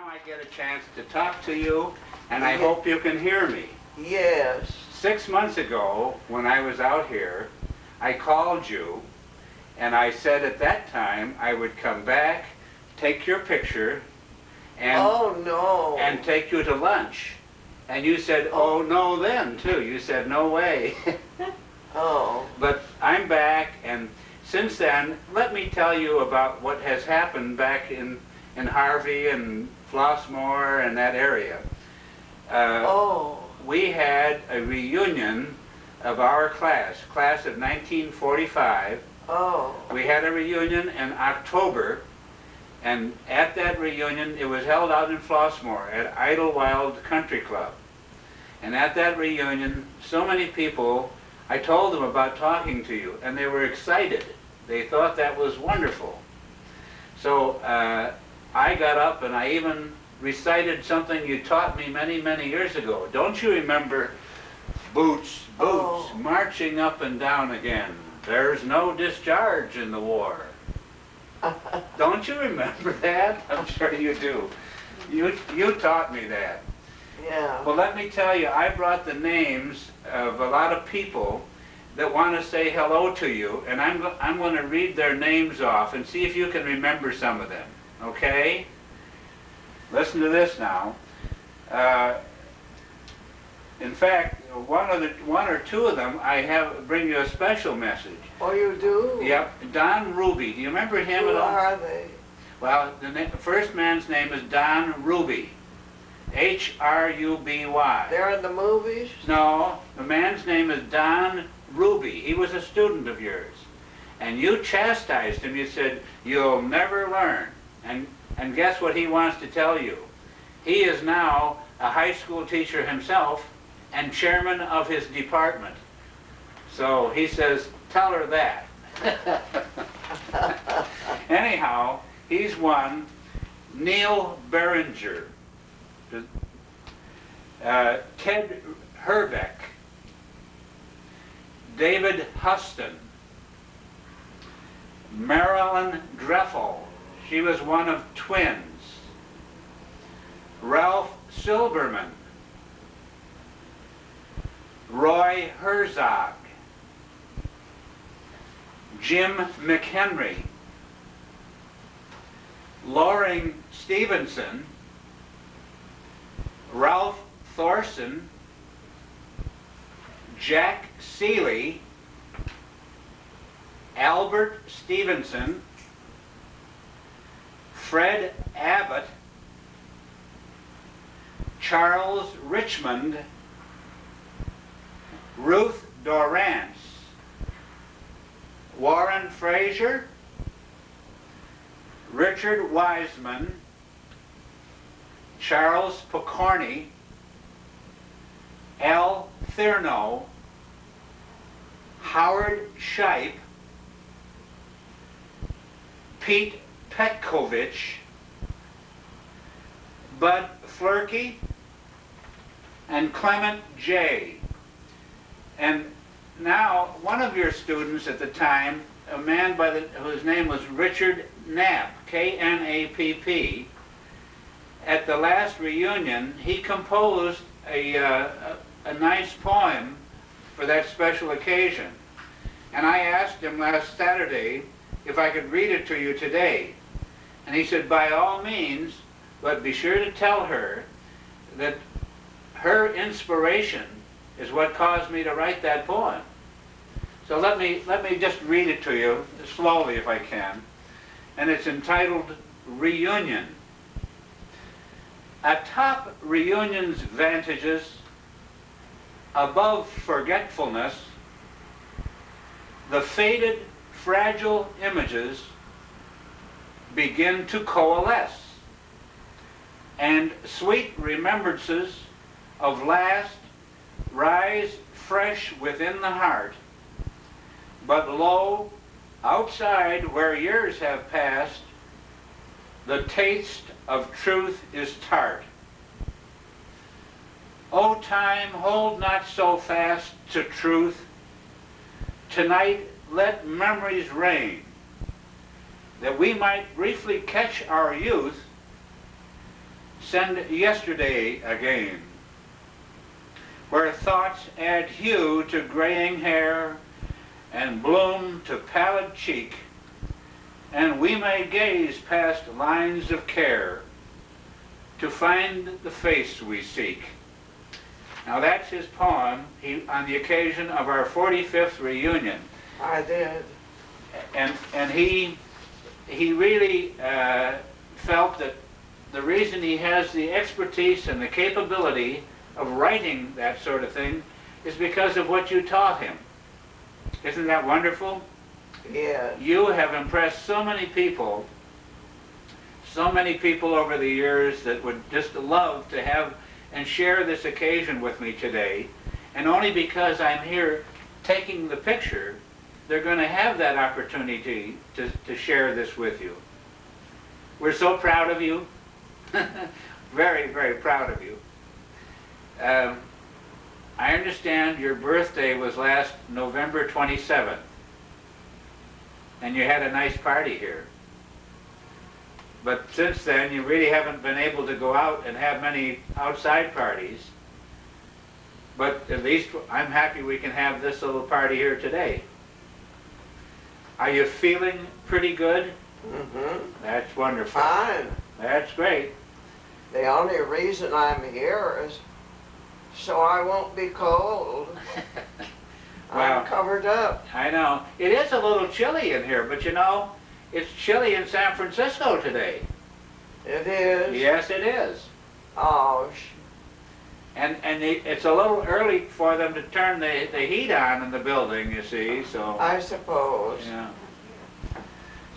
Now I get a chance to talk to you, and I hope you can hear me. Yes. 6 months ago, when I was out here, I called you, and I said at that time I would come back, take your picture, and, Oh, no. and take you to lunch. And you said, oh no then, too. You said, no way. Oh. But I'm back, and since then, let me tell you about what has happened back in Harvey and Flossmoor and that area. We had a reunion of our class of 1945. Oh. We had a reunion in October, and at that reunion, it was held out in Flossmoor at Idlewild Country Club. And at that reunion, so many people, I told them about talking to you, and they were excited. They thought that was wonderful. So I got up and I even recited something you taught me many, many years ago. Don't you remember? Boots, boots, marching up and down again. There's no discharge in the war. Don't you remember that? I'm sure you do. You taught me that. Yeah. Well, let me tell you, I brought the names of a lot of people that want to say hello to you, and I'm going to read their names off and see if you can remember some of them, okay? Listen to this now. In fact, one or two of them, I bring you a special message. Oh, you do? Yep, Don Ruby. Do you remember him at all? Who are they? Well, the first man's name is Don Ruby. H-R-U-B-Y. They're in the movies? No, the man's name is Don Ruby. He was a student of yours. And you chastised him. You said, you'll never learn. And guess what he wants to tell you? He is now a high school teacher himself and chairman of his department. So he says, tell her that. Anyhow, he's one. Neil Berenger. Ted Herbeck, David Huston, Marilyn Dreffel, she was one of twins, Ralph Silberman, Roy Herzog, Jim McHenry, Loring Stevenson, Ralph Thorson, Jack Seeley, Albert Stevenson, Fred Abbott, Charles Richmond, Ruth Dorrance, Warren Fraser, Richard Wiseman, Charles Pokorny, Al Thurno, Howard Shipe, Pete Petkovich, Bud Flurkey, and Clement J. And now, one of your students at the time, a man whose name was Richard Knapp, K-N-A-P-P, at the last reunion, he composed a nice poem for that special occasion. And I asked him last Saturday if I could read it to you today. And he said, by all means, but be sure to tell her that her inspiration is what caused me to write that poem. So let me just read it to you slowly if I can. And it's entitled Reunion. Atop reunion's vantages, above forgetfulness, the faded, fragile images begin to coalesce, and sweet remembrances of last rise fresh within the heart. But lo, outside where years have passed, the taste of truth is tart. O time, hold not so fast to truth. Tonight let memories reign, that we might briefly catch our youth send yesterday again, where thoughts add hue to graying hair and bloom to pallid cheek, and we may gaze past lines of care to find the face we seek. Now that's his poem on the occasion of our 45th reunion. I did. And he really felt that the reason he has the expertise and the capability of writing that sort of thing is because of what you taught him. Isn't that wonderful? Yeah. You have impressed so many people over the years that would just love to have and share this occasion with me today. And only because I'm here taking the picture, they're going to have that opportunity to share this with you. We're so proud of you. Very, very proud of you. I understand your birthday was last November 27th. And you had a nice party here. But since then, you really haven't been able to go out and have many outside parties. But at least I'm happy we can have this little party here today. Are you feeling pretty good? Mm-hmm. That's wonderful. Fine. That's great. The only reason I'm here is so I won't be cold. Well, I'm covered up. I know. It is a little chilly in here, but you know, it's chilly in San Francisco today. It is? Yes, it is. Oh, And it's a little early for them to turn the heat on in the building, you see, so. I suppose. Yeah.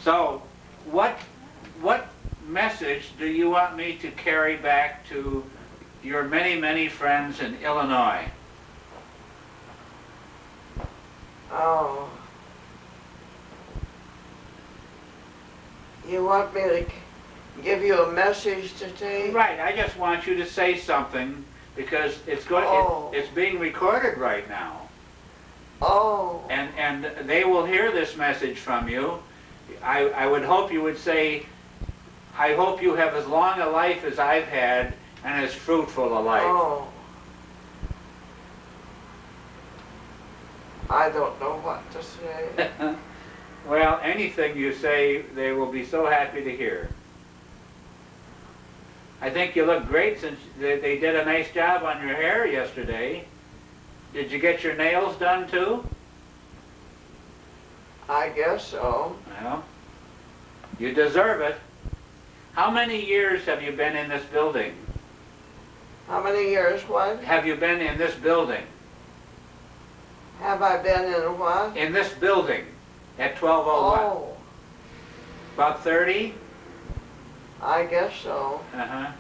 So, what message do you want me to carry back to your many, many friends in Illinois? Oh. You want me to give you a message today? Right, I just want you to say something because it's going. It's being recorded right now. Oh. And they will hear this message from you. I would hope you would say, I hope you have as long a life as I've had and as fruitful a life. Oh. I don't know what to say. Well, anything you say, they will be so happy to hear. I think you look great since they did a nice job on your hair yesterday. Did you get your nails done too? I guess so. Well, you deserve it. How many years have you been in this building? How many years, what? Have you been in this building? Have I been in what? In this building at 1201? Oh, About 30? I guess so. Uh-huh.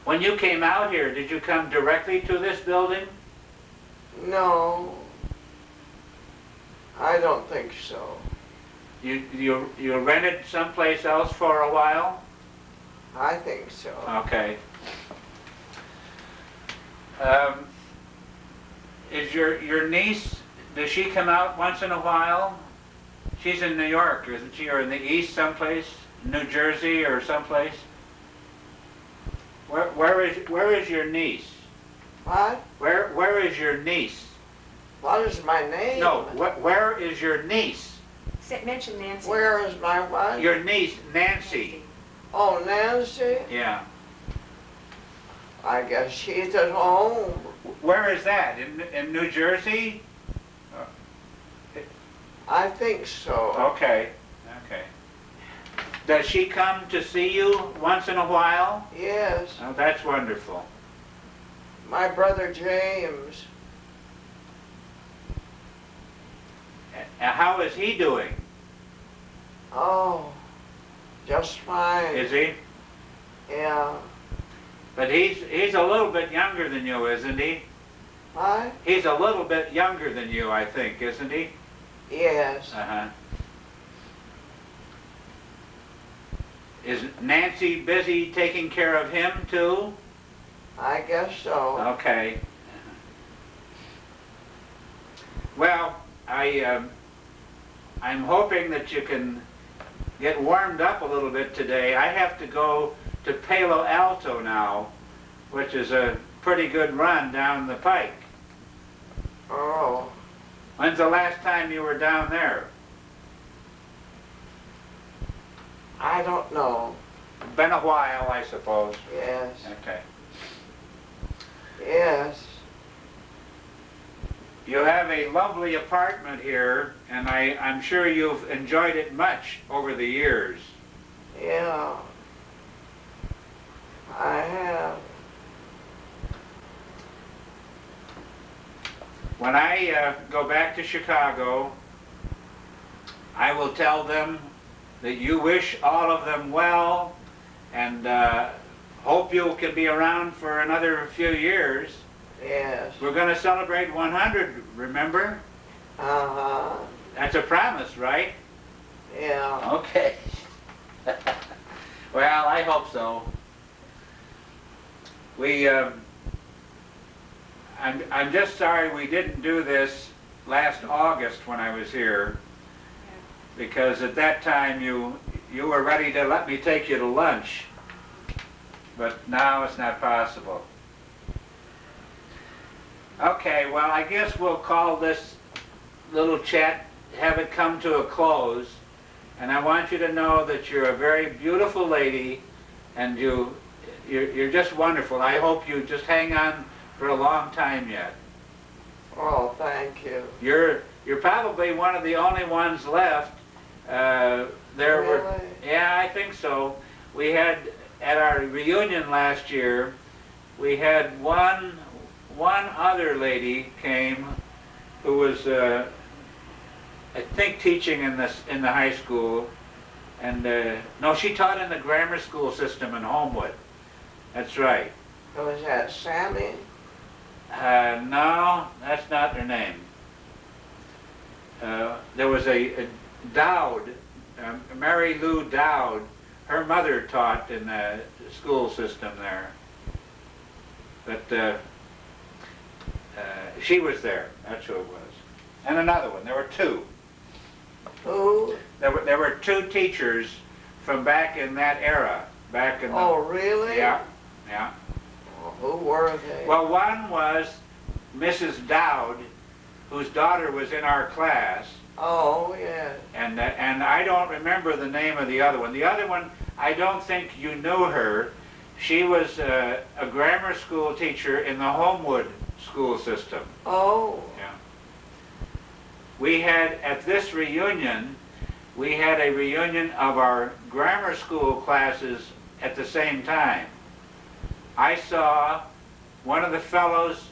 When you came out here, did you come directly to this building? No, I don't think so. You rented someplace else for a while? I think so. Okay. Is your niece, does she come out once in a while? She's in New York, isn't she? Or in the East someplace? New Jersey or someplace? Where is your niece? What? Where is your niece? What is my name? No, where is your niece? Mention Nancy. Where is my what? Your niece, Nancy. Oh, Nancy? Yeah. I guess she's at home. Where is that? In New Jersey? I think so. Okay. Okay. Does she come to see you once in a while? Yes. Oh, that's wonderful. My brother James. How is he doing? Oh, just fine. Is he? Yeah. But he's a little bit younger than you, isn't he? What? He's a little bit younger than you, I think, isn't he? Yes. Uh-huh. Is Nancy busy taking care of him, too? I guess so. Okay. Well, I'm hoping that you can get warmed up a little bit today. I have to go to Palo Alto now, which is a pretty good run down the pike. Oh, When's the last time you were down there? I don't know. Been a while, I suppose. Yes, Okay. yes. You have a lovely apartment here, and I'm sure you've enjoyed it much over the years. Yeah, I have. When I go back to Chicago, I will tell them that you wish all of them well, and hope you can be around for another few years. Yes. We're going to celebrate 100, remember? Uh-huh. That's a promise, right? Yeah. Okay. Well, I hope so. I'm just sorry we didn't do this last August when I was here, because at that time you were ready to let me take you to lunch, but now it's not possible. Okay, well, I guess we'll call this little chat, have it come to a close, and I want you to know that you're a very beautiful lady, and you're just wonderful. I hope you just hang on for a long time yet. Oh, thank you. You're probably one of the only ones left. Really? Yeah, I think so. We had, at our reunion last year, we had one other lady came who was, I think, teaching in the high school, and no, she taught in the grammar school system in Homewood. That's right. Was that Sammy? No, that's not her name. There was a Dowd, Mary Lou Dowd. Her mother taught in the school system there. But she was there. That's who it was. And another one. There were two. Who? There were two teachers from back in that era. Back in Oh, really? Yeah, yeah. Who were they? Well, one was Mrs. Dowd, whose daughter was in our class, Oh, yeah. and I don't remember the name of the other one. The other one, I don't think you knew her. She was a grammar school teacher in the Homewood school system. Oh. Yeah. We had, at this reunion, we had a reunion of our grammar school classes at the same time. I saw one of the fellows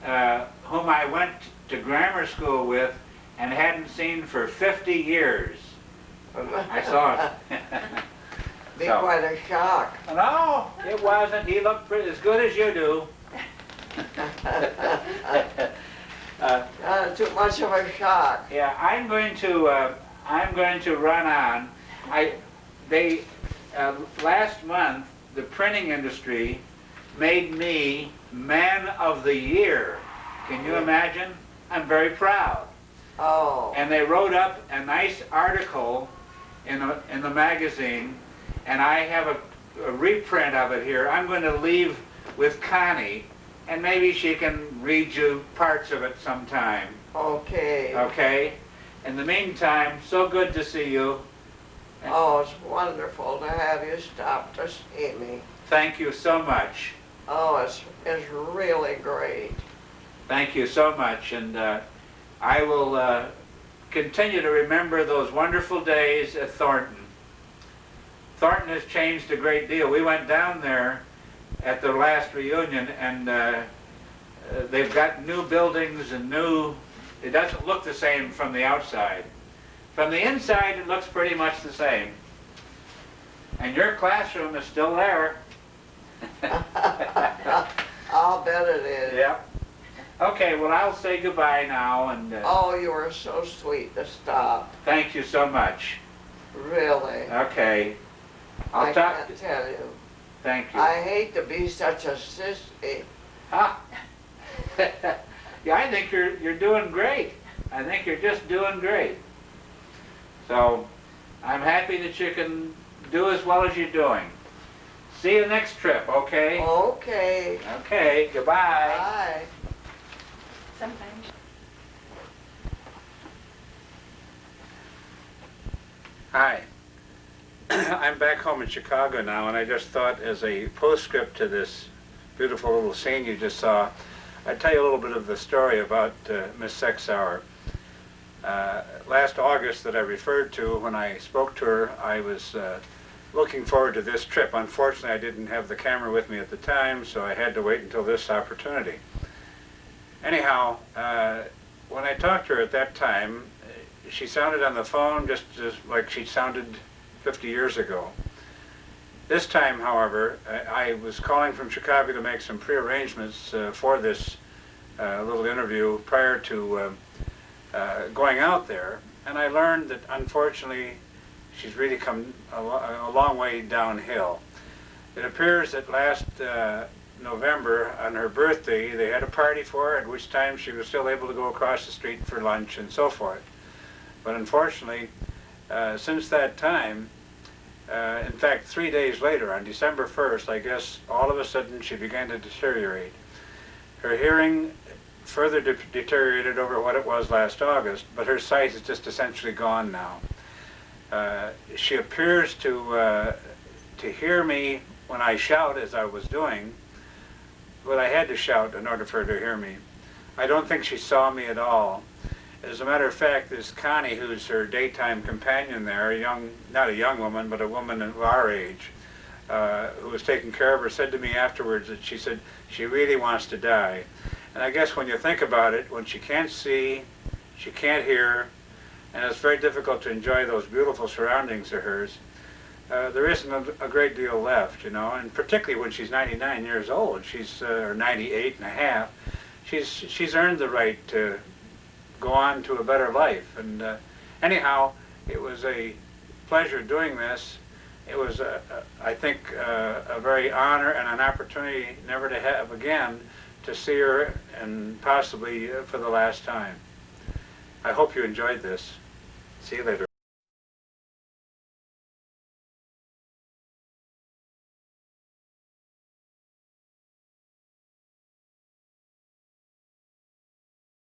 whom I went to grammar school with and hadn't seen for 50 years. I saw it. Be quite a shock. No, it wasn't. He looked pretty, as good as you do. Too much of a shock. Yeah, I'm going to run on. Last month, the printing industry made me Man of the Year. Can you imagine? I'm very proud. Oh. And they wrote up a nice article in the magazine, and I have a reprint of it here. I'm going to leave with Connie, and maybe she can read you parts of it sometime. Okay. Okay? In the meantime, so good to see you. Oh, it's wonderful to have you stop to see me. Thank you so much. Oh, it's really great. Thank you so much, and I will continue to remember those wonderful days at Thornton. Thornton has changed a great deal. We went down there at the last reunion, and they've got new buildings and it doesn't look the same from the outside. From the inside, it looks pretty much the same. And your classroom is still there. I'll bet it is. Yep. Okay, well, I'll say goodbye now, and Oh, you were so sweet to stop. thank you so much. Really. Okay. I can't tell you. Thank you. I hate to be such a sissy. Ah. Yeah, I think you're doing great. I think you're just doing great. So, I'm happy that you can do as well as you're doing. See you next trip, okay? Okay. Okay, goodbye. Bye. Sometimes. Hi. I'm back home in Chicago now, and I just thought as a postscript to this beautiful little scene you just saw, I'd tell you a little bit of the story about Miss Sexauer. Last August that I referred to, when I spoke to her, I was looking forward to this trip. Unfortunately, I didn't have the camera with me at the time, so I had to wait until this opportunity. Anyhow, when I talked to her at that time, she sounded on the phone just like she sounded 50 years ago. This time, however, I was calling from Chicago to make some pre-arrangements for this little interview prior to going out there, and I learned that unfortunately she's really come a long way downhill. It appears that last November, on her birthday, they had a party for her, at which time she was still able to go across the street for lunch and so forth. But unfortunately, since that time, in fact 3 days later, on December 1st, I guess all of a sudden she began to deteriorate. Her hearing further deteriorated over what it was last August, but her sight is just essentially gone now. She appears to hear me when I shout, as I was doing, but I had to shout in order for her to hear me. I don't think she saw me at all. As a matter of fact, this Connie, who's her daytime companion there, not a young woman, but a woman of our age, who was taking care of her, said to me afterwards that she said she really wants to die. And I guess when you think about it, when she can't see, she can't hear, and it's very difficult to enjoy those beautiful surroundings of hers, there isn't a great deal left, you know, and particularly when she's 99 years old, or 98 and a half, she's earned the right to go on to a better life. And anyhow, it was a pleasure doing this. It was, I think, a very honor and an opportunity never to have again to see her, and possibly for the last time. I hope you enjoyed this. See you later.